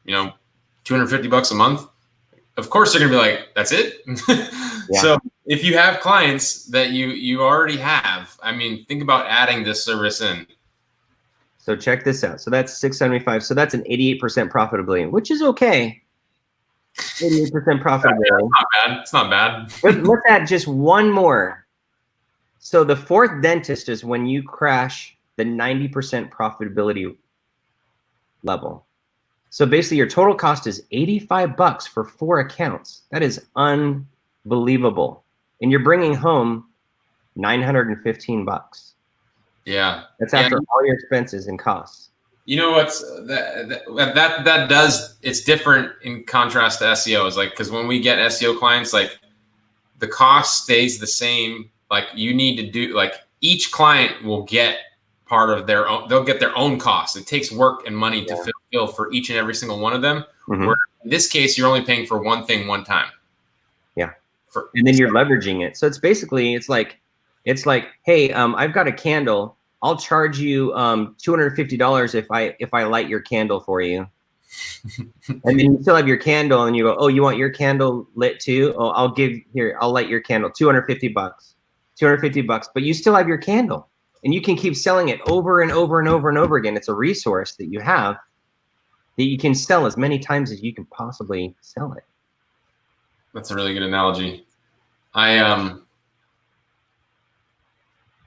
you know, $250 a month. Of course they're gonna be like, that's it. So if you have clients that you already have, I mean, think about adding this service in. So check this out. So that's $675. So that's an 88% profitability, which is okay. 88% profitability. It's not bad. It's not bad. Let's add just one more. So the fourth dentist is when you crash the 90% profitability level. So basically your total cost is $85 for 4 accounts. That is unbelievable. And you're bringing home $915. Yeah. That's after all your expenses and costs. You know what's that does, it's different in contrast to SEO. Is like, because when we get SEO clients, like the cost stays the same. Like you need to do, like each client will get part of their own, they'll get their own costs. It takes work and money to fulfill for each and every single one of them. Where in this case, you're only paying for one thing one time. Yeah. And then you're leveraging it. So it's basically, it's like, hey, I've got a candle. I'll charge you $250 if I light your candle for you. And then you still have your candle and you go, oh, you want your candle lit too? Oh, I'll light your candle, $250. $250, but you still have your candle. And you can keep selling it over and over and over and over again. It's a resource that you have that you can sell as many times as you can possibly sell it. That's a really good analogy.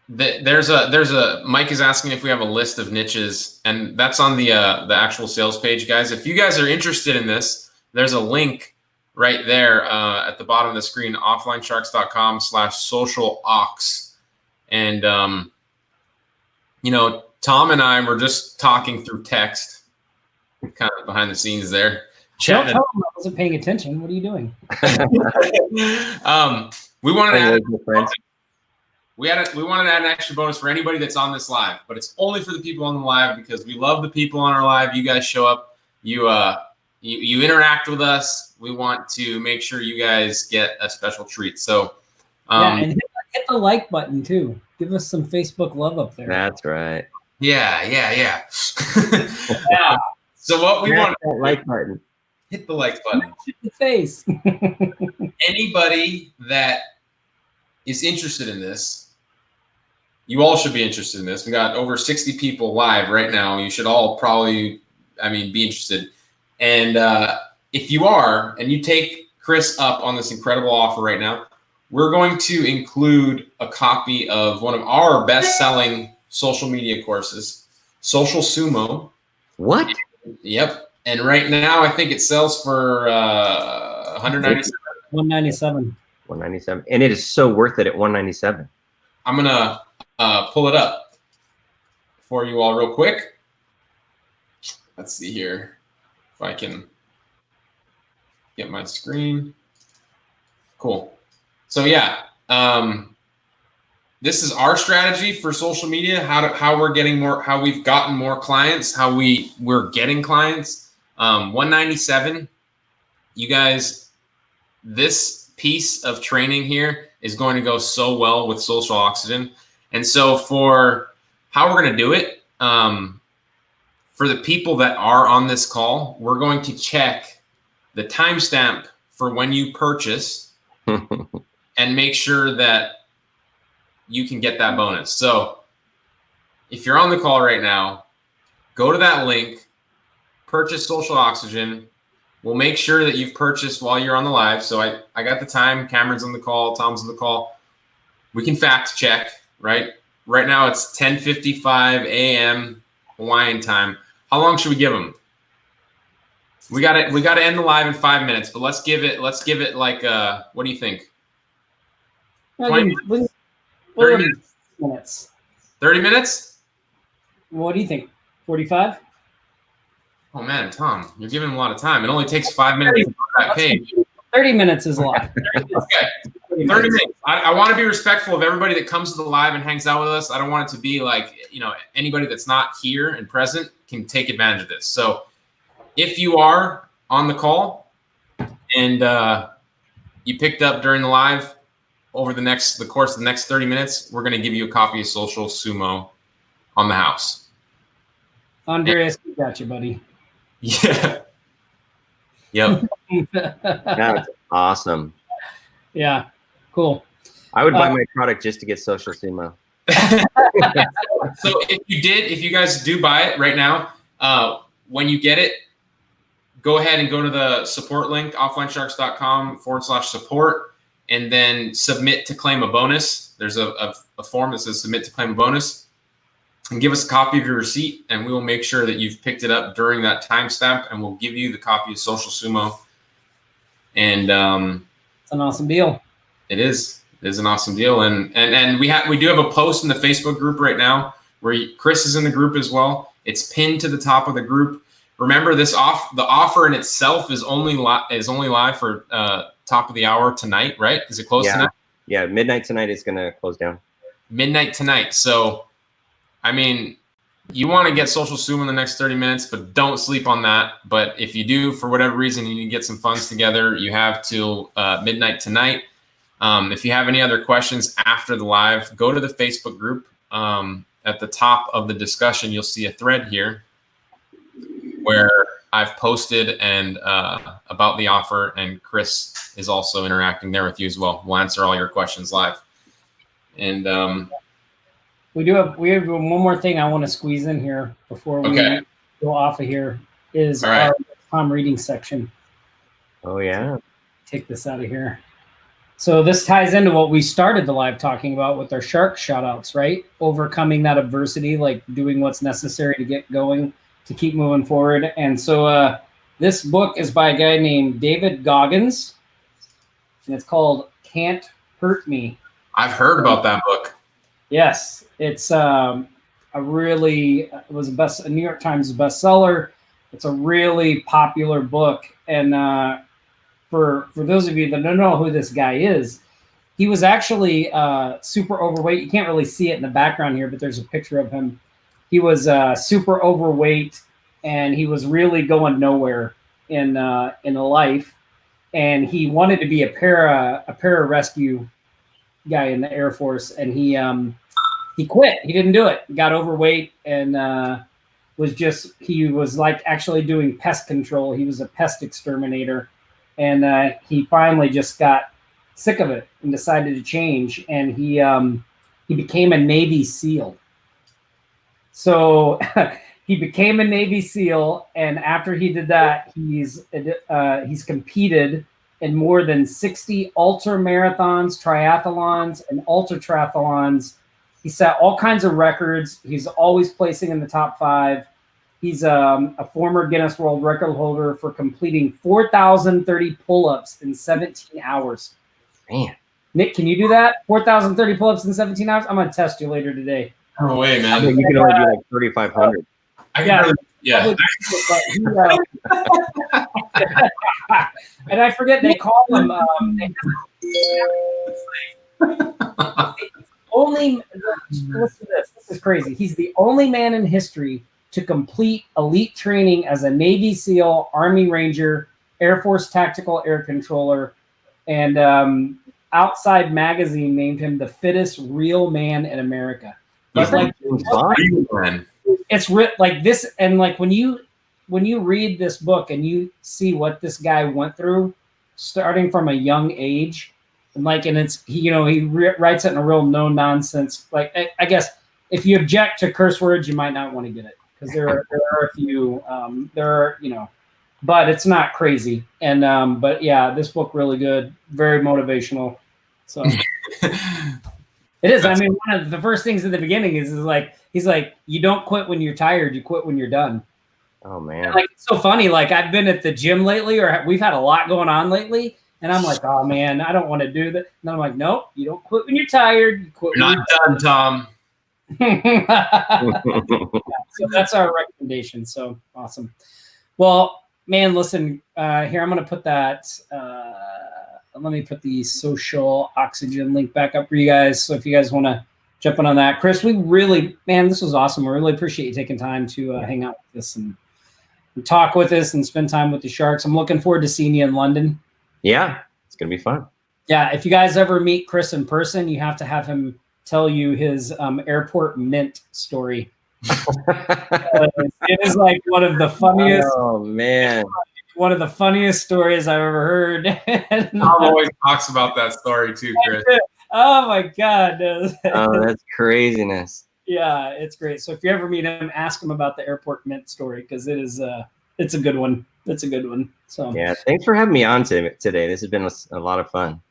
There's a Mike is asking if we have a list of niches, and that's on the actual sales page, guys. If you guys are interested in this, there's a link right there at the bottom of the screen, offlinesharks.com/socialox. And you know, Tom and I were just talking through text, kind of behind the scenes there. Don't tell him I wasn't paying attention. What are you doing? We wanted to add we wanted to add an extra bonus for anybody that's on this live, but it's only for the people on the live because we love the people on our live. You guys show up, you interact with us. We want to make sure you guys get a special treat. So and hit the like button too. Give us some Facebook love up there. That's right. Yeah. So what we want that like button. Hit the like button. Hit the face. Anybody that is interested in this, you all should be interested in this. We got over 60 people live right now. You should all probably, be interested. And if you are, and you take Chris up on this incredible offer right now, we're going to include a copy of one of our best-selling social media courses, Social Sumo. What? Yep. And right now, I think it sells for $197. $197, and it is so worth it at $197. I'm gonna pull it up for you all real quick. Let's see here if I can get my screen. Cool. So yeah, this is our strategy for social media. How we're getting more, how we've gotten more clients, how we're getting clients. $197. You guys, this piece of training here is going to go so well with Social Oxygen. And so for how we're going to do it, for the people that are on this call, we're going to check the timestamp for when you purchase and make sure that you can get that bonus. So if you're on the call right now, go to that link, purchase Social Oxygen. We'll make sure that you've purchased while you're on the live. So I got the time. Cameron's on the call. Tom's on the call. We can fact check, right? Right now it's 10:55 a.m. Hawaiian time. How long should we give them? We got to end the live in 5 minutes, but let's give it like what do you think? 20 minutes? 30 minutes? 30 minutes? What do you think? 45? Oh man, Tom, you're giving him a lot of time. It only takes 5 minutes to go to that page. 30 minutes is a lot. Okay. 30 minutes. I want to be respectful of everybody that comes to the live and hangs out with us. I don't want it to be like, anybody that's not here and present can take advantage of this. So if you are on the call and you picked up during the live over the course of the next 30 minutes, we're going to give you a copy of Social Sumo on the house. Andreas, we got you, buddy. Yeah. Yep. That's awesome. Yeah. Cool. I would buy my product just to get Social Sumo. So if you guys do buy it right now, when you get it, go ahead and go to the support link, offlinesharks.com/support, and then submit to claim a bonus. There's a form that says submit to claim a bonus. And give us a copy of your receipt, and we will make sure that you've picked it up during that timestamp, and we'll give you the copy of Social Sumo. And it's an awesome deal. It is. It is an awesome deal, and we do have a post in the Facebook group right now where Chris is in the group as well. It's pinned to the top of the group. Remember, the offer in itself is only live for top of the hour tonight, right? Is it closed tonight? Yeah, midnight tonight is going to close down. Midnight tonight. So, I mean, you want to get Social Sumo in the next 30 minutes, but don't sleep on that. But if you do, for whatever reason, you need to get some funds together, you have till midnight tonight. If you have any other questions after the live, go to the Facebook group. At the top of the discussion, you'll see a thread here where I've posted and about the offer, and Chris is also interacting there with you as well. We'll answer all your questions live. And we have one more thing I want to squeeze in here before we go off of here is our Tom reading section. Oh yeah. Take this out of here. So this ties into what we started the live talking about with our shark shout outs, right? Overcoming that adversity, like doing what's necessary to get going, to keep moving forward. And so this book is by a guy named David Goggins, and it's called Can't Hurt Me. I've heard about that book. Yes, it's it was a New York Times bestseller. It's a really popular book, and for those of you that don't know who this guy is, he was actually super overweight. You can't really see it in the background here, but there's a picture of him. He was super overweight, and he was really going nowhere in life, and he wanted to be a pararescue guy in the Air Force, and he quit. He didn't do it. He got overweight and he was like actually doing pest control. He was a pest exterminator, and he finally just got sick of it and decided to change, and he became a Navy SEAL. So he became a Navy SEAL, and after he did that, he's competed in more than 60 ultra marathons, triathlons, and ultra triathlons. He set all kinds of records. He's always placing in the top 5. He's a former Guinness World Record holder for completing 4,030 pull-ups in 17 hours. Man. Nick, can you do that? 4,030 pull-ups in 17 hours? I'm going to test you later today. No way, man. I think you can only do like 3,500. Yeah. And I forget, they call him only. Listen to this. This is crazy. He's the only man in history to complete elite training as a Navy SEAL, Army Ranger, Air Force Tactical Air Controller, and Outside Magazine named him the fittest real man in America. But like, it's like this, and like when you read this book and you see what this guy went through, starting from a young age, and it's he writes it in a real no nonsense. Like I guess if you object to curse words, you might not want to get it because there are a few but it's not crazy. And but yeah, this book really good, very motivational. So. It is. I mean, one of the first things in the beginning is like, he's like, you don't quit when you're tired, you quit when you're done. Oh man. And like, it's so funny. Like I've been at the gym lately, or we've had a lot going on lately. And I'm like, oh man, I don't want to do that. And then I'm like, nope, you don't quit when you're tired. You quit. You're not done, Tom. So that's our recommendation. So awesome. Well, man, listen, here, I'm going to put that let me put the social oxygen link back up for you guys. So if you guys want to jump in on that, Chris, we really, man, this was awesome. We really appreciate you taking time to hang out with us and talk with us and spend time with the Sharks. I'm looking forward to seeing you in London. Yeah, it's going to be fun. Yeah, if you guys ever meet Chris in person, you have to have him tell you his airport mint story. It is like one of the funniest. Oh, man. One of the funniest stories I've ever heard. Tom always talks about that story too, Chris. Oh, my God. Oh, that's craziness. Yeah, it's great. So if you ever meet him, ask him about the airport mint story because it's a good one. It's a good one. So yeah, thanks for having me on today. This has been a lot of fun.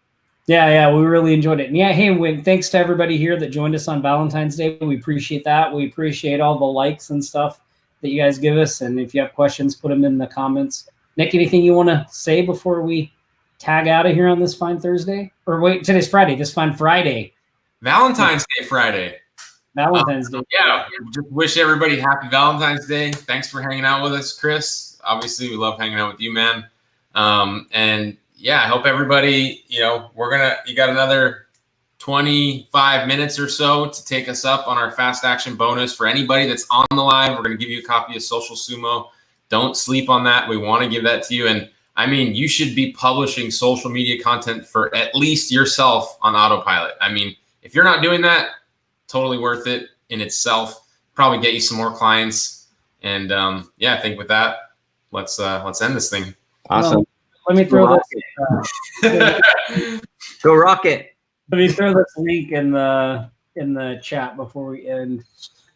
Yeah, we really enjoyed it. And yeah, hey, thanks to everybody here that joined us on Valentine's Day. We appreciate that. We appreciate all the likes and stuff that you guys give us. And if you have questions, put them in the comments. Nick, anything you want to say before we tag out of here on this fine Thursday? Or wait, today's Friday. This fine Friday. Valentine's Day Friday. Valentine's Day. Yeah, just wish everybody happy Valentine's Day. Thanks for hanging out with us, Chris. Obviously, we love hanging out with you, man. And yeah, I hope everybody, you got another 25 minutes or so to take us up on our fast action bonus. For anybody that's on the live, we're going to give you a copy of Social Sumo. Don't sleep on that. We want to give that to you. And I mean, you should be publishing social media content for at least yourself on autopilot. I mean, if you're not doing that, totally worth it in itself. Probably get you some more clients. And yeah, I think with that, let's end this thing. Awesome. Let me throw this. Go Rocket. Let me throw this link in the chat before we end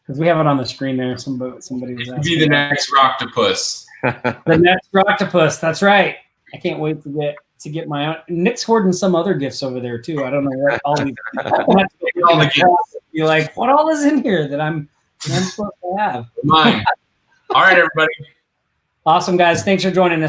because we have it on the screen there. Somebody was asking. Be the next Rocktopus. The next Rocktopus. That's right. I can't wait to get my own. Nick's hoarding some other gifts over there too. I don't know what all these. You're like, what all is in here that I'm supposed to have? Mine. All right, everybody. Awesome, guys. Thanks for joining us.